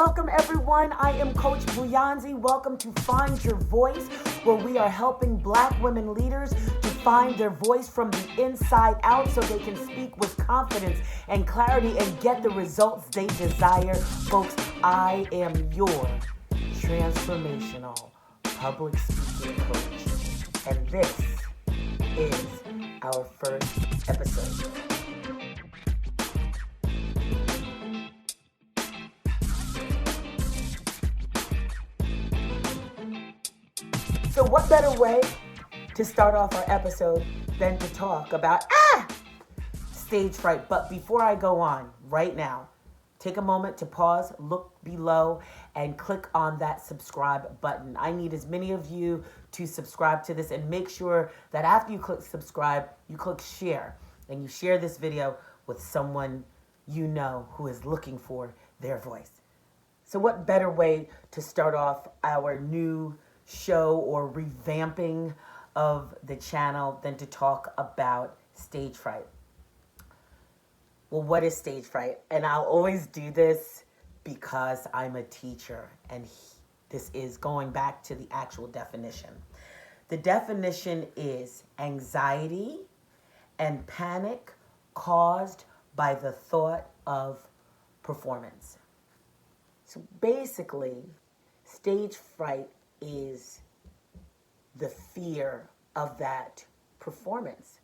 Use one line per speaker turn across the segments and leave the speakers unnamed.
welcome everyone. I am Coach Buyanzi. Welcome to Find Your Voice, where we are helping Black women leaders to find their voice from the inside out so they can speak with confidence and clarity and get the results they desire. Folks, I am your transformational public speaking coach, and this is our first episode. So what better way to start off our episode than to talk about stage fright? But before I go on right now, take a moment to pause, look below, and click on that subscribe button. I need as many of you to subscribe to this, and make sure that after you click subscribe, you click share, and you share this video with someone you know who is looking for their voice. So what better way to start off our new show or revamping of the channel than to talk about stage fright? Well, what is stage fright? And I'll always do this because I'm a teacher, and this is going back to the actual definition. The definition is anxiety and panic caused by the thought of performance. So basically, stage fright is the fear of that performance.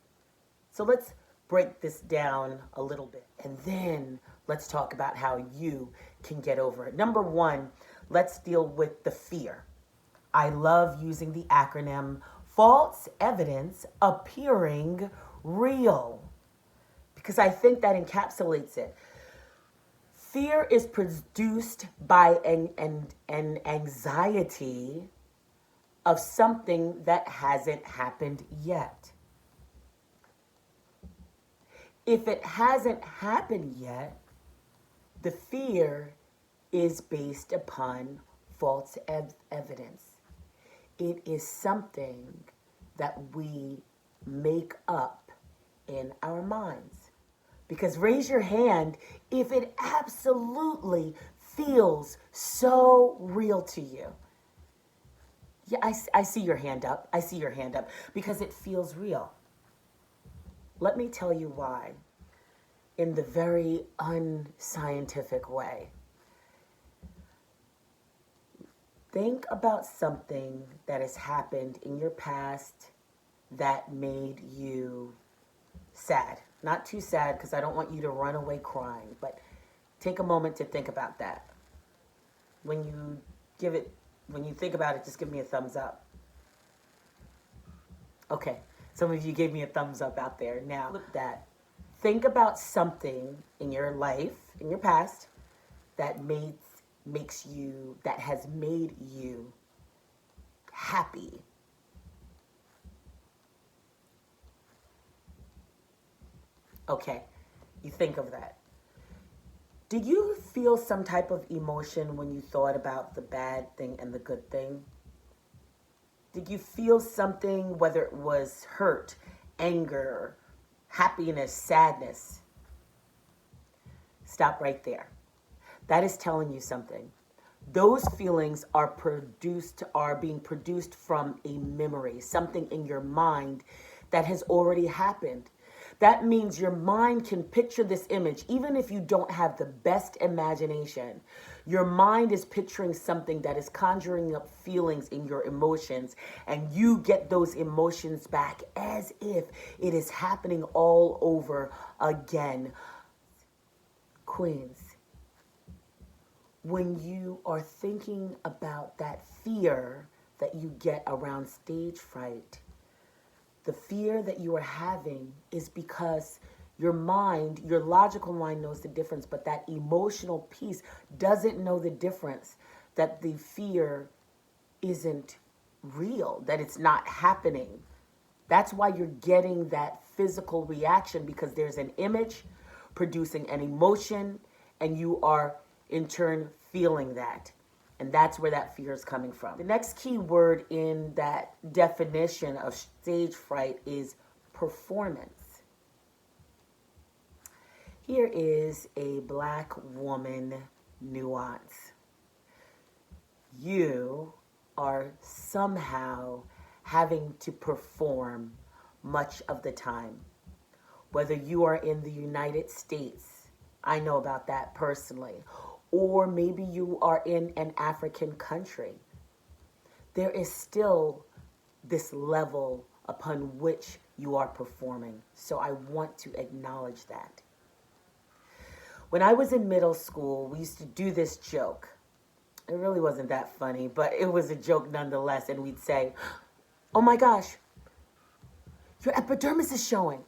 So let's break this down a little bit, and then let's talk about how you can get over it. Number one, let's deal with the fear. I love using the acronym false evidence appearing real, because I think that encapsulates it. Fear is produced by an anxiety of something that hasn't happened yet. If it hasn't happened yet, the fear is based upon false evidence. It is something that we make up in our minds. Because raise your hand if it absolutely feels so real to you. Yeah, I see your hand up. I see your hand up because it feels real. Let me tell you why, in the very unscientific way. Think about something that has happened in your past that made you sad. Not too sad, because I don't want you to run away crying, but take a moment to think about that. When you think about it, just give me a thumbs up. Okay, some of you gave me a thumbs up out there. Now, look at that. Think about something in your life, in your past, that has made you happy. Okay, you think of that. Did you feel some type of emotion when you thought about the bad thing and the good thing? Did you feel something, whether it was hurt, anger, happiness, sadness? Stop right there. That is telling you something. Those feelings are being produced from a memory, something in your mind that has already happened. That means your mind can picture this image, even if you don't have the best imagination. Your mind is picturing something that is conjuring up feelings in your emotions, and you get those emotions back as if it is happening all over again. Queens, when you are thinking about that fear that you get around stage fright, the fear that you are having is because your mind, your logical mind knows the difference, but that emotional piece doesn't know the difference, that the fear isn't real, that it's not happening. That's why you're getting that physical reaction, because there's an image producing an emotion, and you are in turn feeling that. And that's where that fear is coming from. The next key word in that definition of stage fright is performance. Here is a Black woman nuance. you are somehow having to perform much of the time. Whether you are in the United States, I know about that personally, or maybe you are in an African country, there is still this level upon which you are performing. So I want to acknowledge that. When I was in middle school, we used to do this joke. It really wasn't that funny, but it was a joke nonetheless. And we'd say, "Oh my gosh, your epidermis is showing."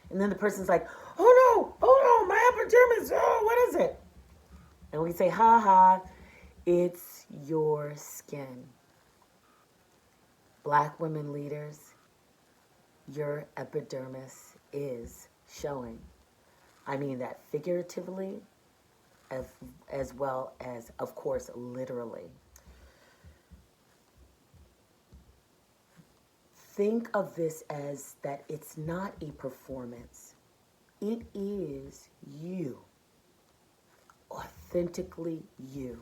And then the person's like, "Oh no, my epidermis, oh, what is it?" And we say, "Ha ha, it's your skin." Black women leaders, your epidermis is showing. I mean that figuratively as well as, of course, literally. Think of this as that it's not a performance. It is you, authentically you,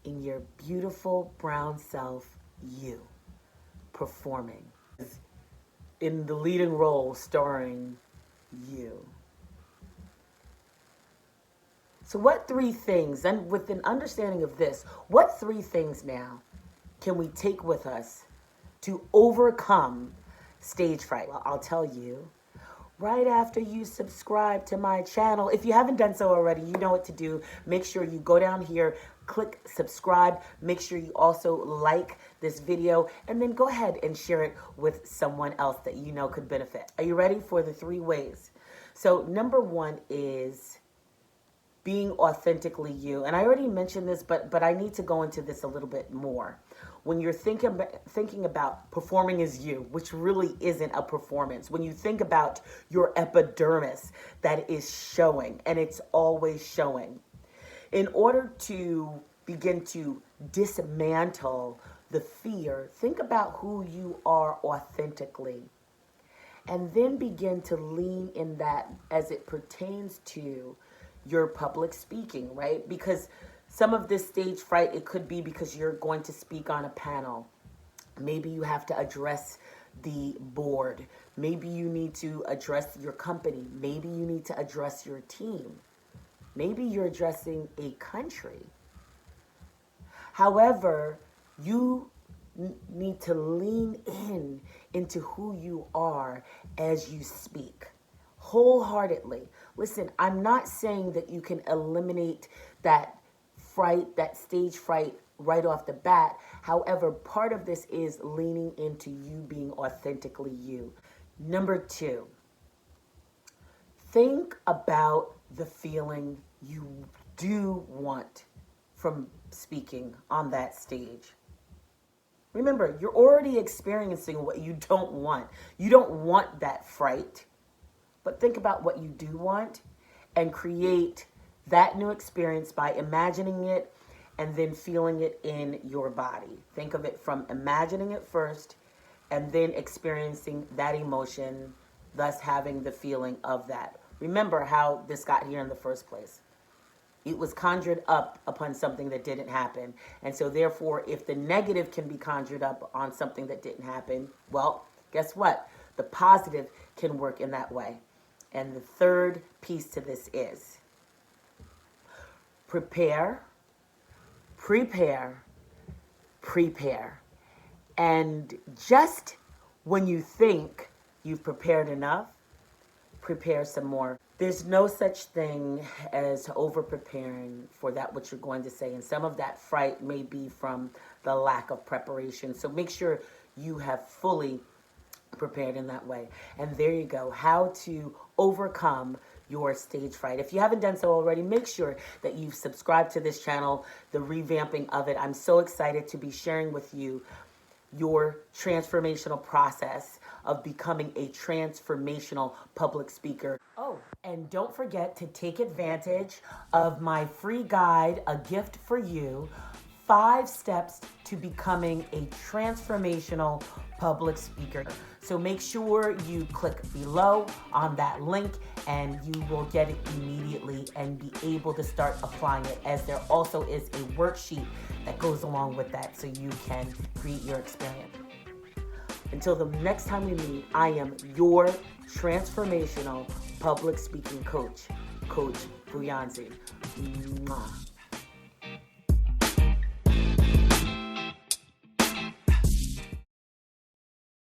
in your beautiful brown self, you, performing. In the leading role, starring you. So what three things, and with an understanding of this, what three things now can we take with us to overcome stage fright? Well, I'll tell you right after you subscribe to my channel. If you haven't done so already, you know what to do. Make sure you go down here, click subscribe. Make sure you also like this video, and then go ahead and share it with someone else that you know could benefit. Are you ready for the 3 ways? So number 1 is being authentically you. And I already mentioned this, but I need to go into this a little bit more. When you're thinking about performing as you, which really isn't a performance, when you think about your epidermis that is showing, and it's always showing, in order to begin to dismantle the fear, think about who you are authentically. And then begin to lean in that as it pertains to your public speaking, right? Because some of this stage fright, it could be because you're going to speak on a panel. Maybe you have to address the board. Maybe you need to address your company. Maybe you need to address your team. Maybe you're addressing a country. However, you need to lean into who you are as you speak wholeheartedly. Listen, I'm not saying that you can eliminate that fright, that stage fright right off the bat. However, part of this is leaning into you being authentically you. Number 2, think about the feeling you do want from speaking on that stage. Remember, you're already experiencing what you don't want. You don't want that fright, but think about what you do want and create that new experience by imagining it and then feeling it in your body. Think of it from imagining it first and then experiencing that emotion, thus having the feeling of that. Remember how this got here in the first place. It was conjured up upon something that didn't happen. And so therefore, if the negative can be conjured up on something that didn't happen, well, guess what? The positive can work in that way. And the third piece to this is prepare, prepare, prepare. And just when you think you've prepared enough, prepare some more. There's no such thing as over-preparing for that which you're going to say. And some of that fright may be from the lack of preparation. So make sure you have fully prepared in that way. And there you go, how to overcome your stage fright. If you haven't done so already, make sure that you've subscribed to this channel, the revamping of it. I'm so excited to be sharing with you your transformational process of becoming a transformational public speaker. Oh, and don't forget to take advantage of my free guide, A Gift for You, 5 steps to becoming a transformational public speaker. So make sure you click below on that link and you will get it immediately and be able to start applying it, as there also is a worksheet that goes along with that so you can create your experience. Until the next time we meet, I am your transformational public speaking coach, Coach Buyanzi. Mwah.